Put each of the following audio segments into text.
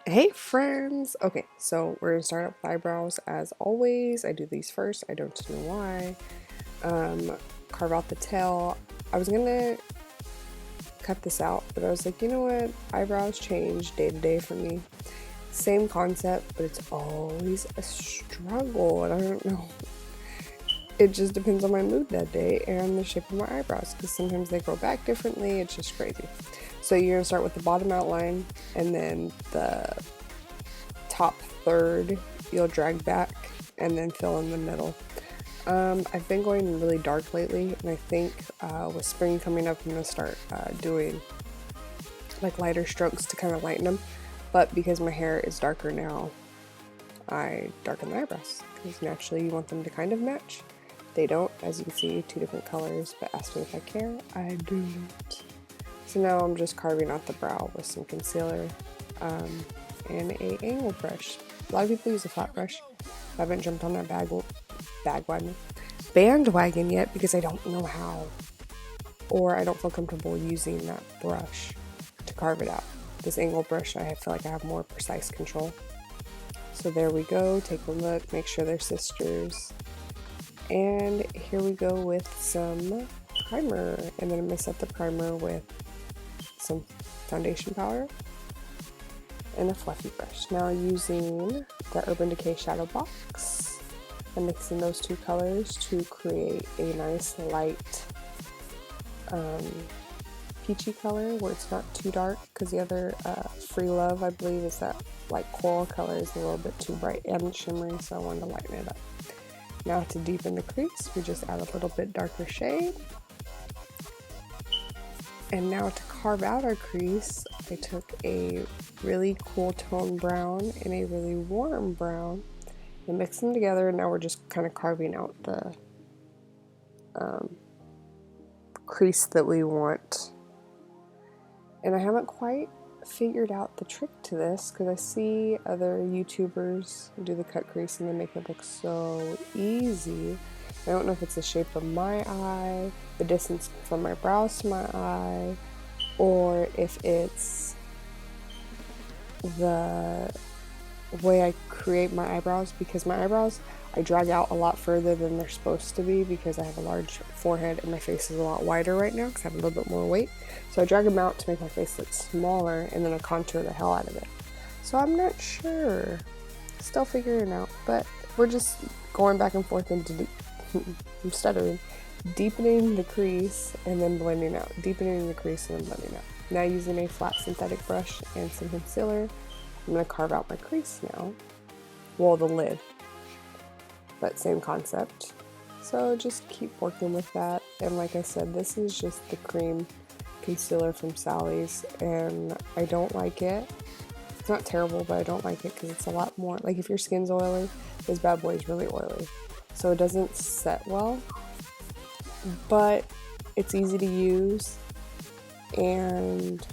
Hey friends! Okay, so we're gonna start up with eyebrows as always. I do these first, I don't know why. Carve out the tail. I was gonna cut this out, but I was like, you know what? Eyebrows change day to day for me. Same concept, but it's always a struggle, and I don't know. It just depends on my mood that day and the shape of my eyebrows, because sometimes they grow back differently. It's just crazy. So you're gonna start with the bottom outline, and then the top third you'll drag back, and then fill in the middle. I've been going really dark lately, and I think with spring coming up, I'm gonna start doing like lighter strokes to kind of lighten them. But because my hair is darker now, I darken the eyebrows because naturally you want them to kind of match. They don't, as you can see, two different colors, but ask me if I care, I do not. So now I'm just carving out the brow with some concealer and a angle brush. A lot of people use a flat brush. I haven't jumped on that bandwagon yet because I don't know how, or I don't feel comfortable using that brush to carve it out. This angle brush, I feel like I have more precise control. So there we go, take a look, make sure they're sisters. And here we go with some primer, and then I'm gonna set the primer with some foundation powder and a fluffy brush. Now using the Urban Decay Shadow Box, I'm mixing those two colors to create a nice light peachy color where it's not too dark, because the other Free Love, I believe, is that like coral color is a little bit too bright and shimmery, so I wanted to lighten it up. Now to deepen the crease, we just add a little bit darker shade. And now to carve out our crease, I took a really cool tone brown and a really warm brown and mixed them together, and now we're just kind of carving out the crease that we want. And I haven't quite figured out the trick to this because I see other YouTubers do the cut crease and they make it look so easy. I don't know if it's the shape of my eye, the distance from my brows to my eye, or if it's the way I create my eyebrows, because my eyebrows I drag out a lot further than they're supposed to be because I have a large forehead and my face is a lot wider right now because I have a little bit more weight. So I drag them out to make my face look smaller, and then I contour the hell out of it. So I'm not sure. Still figuring it out, but we're just going back and forth into I'm stuttering. Deepening the crease and then blending out. Deepening the crease and then blending out. Now using a flat synthetic brush and some concealer, I'm going to carve out my crease now. Well, the lid. But same concept. So just keep working with that. And like I said, this is just the cream concealer from Sally's, and I don't like it. It's not terrible, but I don't like it because it's a lot more, like if your skin's oily, this bad boy is really oily. So it doesn't set well, but it's easy to use, and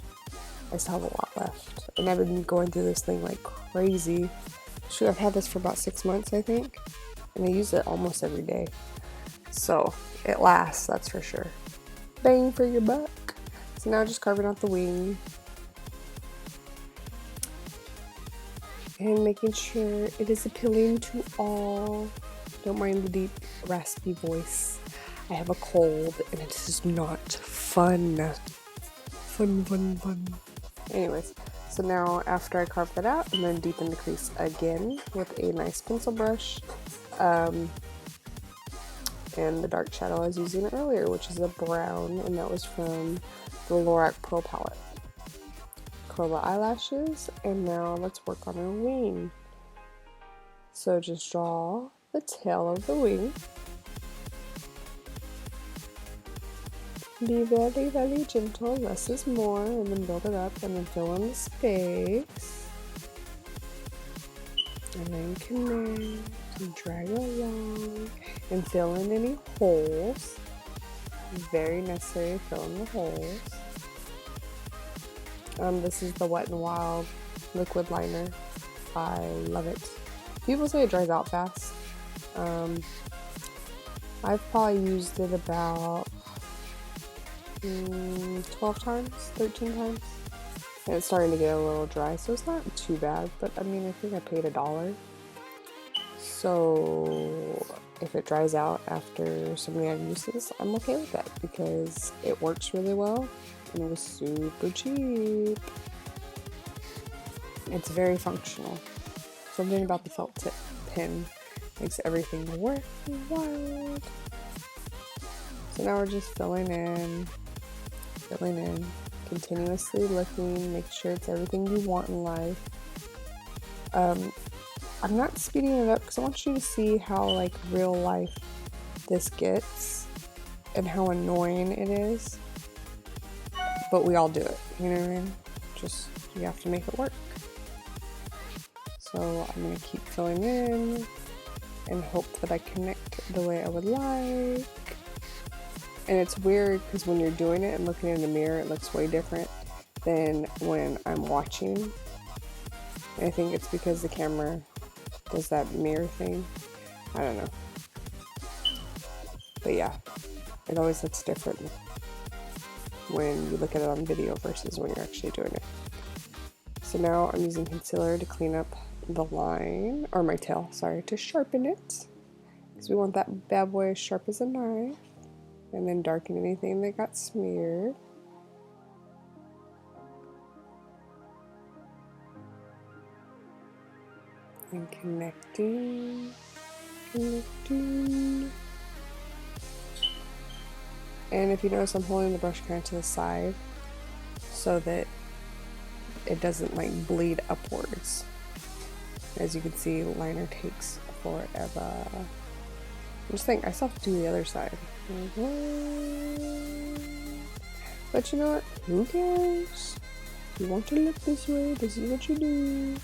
I still have a lot left. And I've been going through this thing like crazy. Shoot, I've had this for about 6 months, I think, and I use it almost every day. So it lasts, that's for sure. Bang for your buck. So now just carving out the wing and making sure it is appealing to all. Don't mind the deep, raspy voice. I have a cold and it is not fun. Fun. Anyways, so now after I carve that out, I'm going to deepen the crease again with a nice pencil brush. And the dark shadow I was using earlier, which is a brown, and that was from the Lorac Pro palette. Curl the eyelashes, and now let's work on our wing. So just draw the tail of the wing. Be very, very gentle, less is more, and then build it up, and then fill in the space. And then connect and drag along and fill in any holes. Very necessary to fill in the holes. This is the Wet n Wild liquid liner. I love it. People say it dries out fast. I've probably used it about 12 times, 13 times. And it's starting to get a little dry, so it's not too bad, but I mean, I think I paid $1. So if it dries out after so many uses, I'm okay with that because it works really well and it was super cheap. It's very functional. Something about the felt tip pin makes everything worthwhile. So now we're just filling in, continuously looking, make sure it's everything you want in life. I'm not speeding it up because I want you to see how like real life this gets and how annoying it is. But we all do it, you know what I mean? Just, you have to make it work. So I'm gonna keep filling in and hope that I connect the way I would like. And it's weird because when you're doing it and looking in the mirror, it looks way different than when I'm watching. And I think it's because the camera does that mirror thing. I don't know. But yeah, it always looks different when you look at it on video versus when you're actually doing it. So now I'm using concealer to clean up the line, or my tail, sorry, to sharpen it. Because we want that bad boy as sharp as a knife. And then darken anything that got smeared. And connecting. And if you notice, I'm holding the brush kind of to the side so that it doesn't like bleed upwards. As you can see, liner takes forever. I'm just thinking, I still have to do the other side. But you know what? Who cares? If you want to look this way, this is what you do.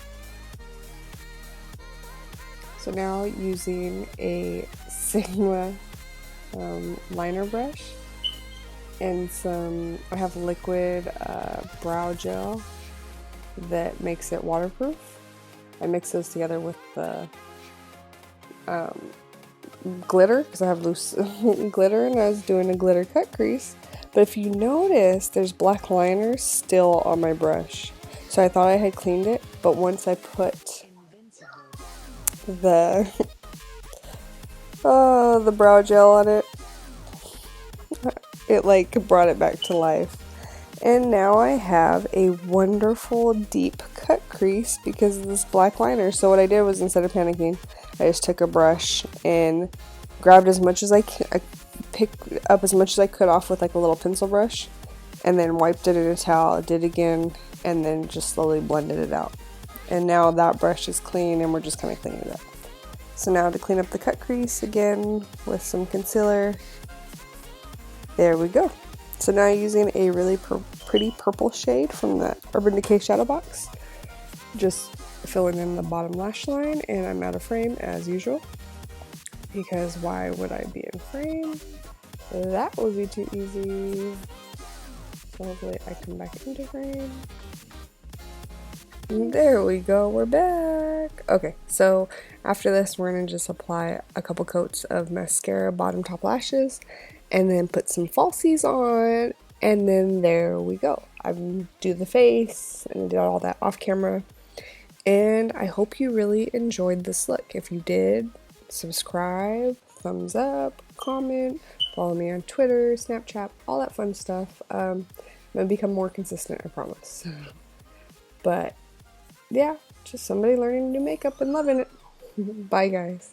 So now using a Sigma liner brush and I have liquid brow gel that makes it waterproof. I mix those together with the glitter because I have loose glitter and I was doing a glitter cut crease. But if you notice, there's black liner still on my brush. So I thought I had cleaned it, but once I put the brow gel on it, it like brought it back to life. And now I have a wonderful deep cut crease because of this black liner. So what I did was, instead of panicking, I just took a brush and grabbed as much as I picked up as much as I could off with like a little pencil brush, and then wiped it in a towel, did it again, and then just slowly blended it out. And now that brush is clean and we're just kind of cleaning it up. So now to clean up the cut crease again with some concealer. There we go. So now using a really pretty purple shade from the Urban Decay Shadow Box. Just filling in the bottom lash line, and I'm out of frame as usual. Because why would I be in frame? That would be too easy. So hopefully I come back into frame. There we go, we're back. Okay, so after this we're gonna just apply a couple coats of mascara bottom top lashes and then put some falsies on, and then there we go. I do the face and I did all that off camera, and I hope you really enjoyed this look. If you did, subscribe, thumbs up, comment, follow me on Twitter, Snapchat, all that fun stuff. I'm gonna become more consistent, I promise. But yeah, just somebody learning to do makeup and loving it. Bye guys.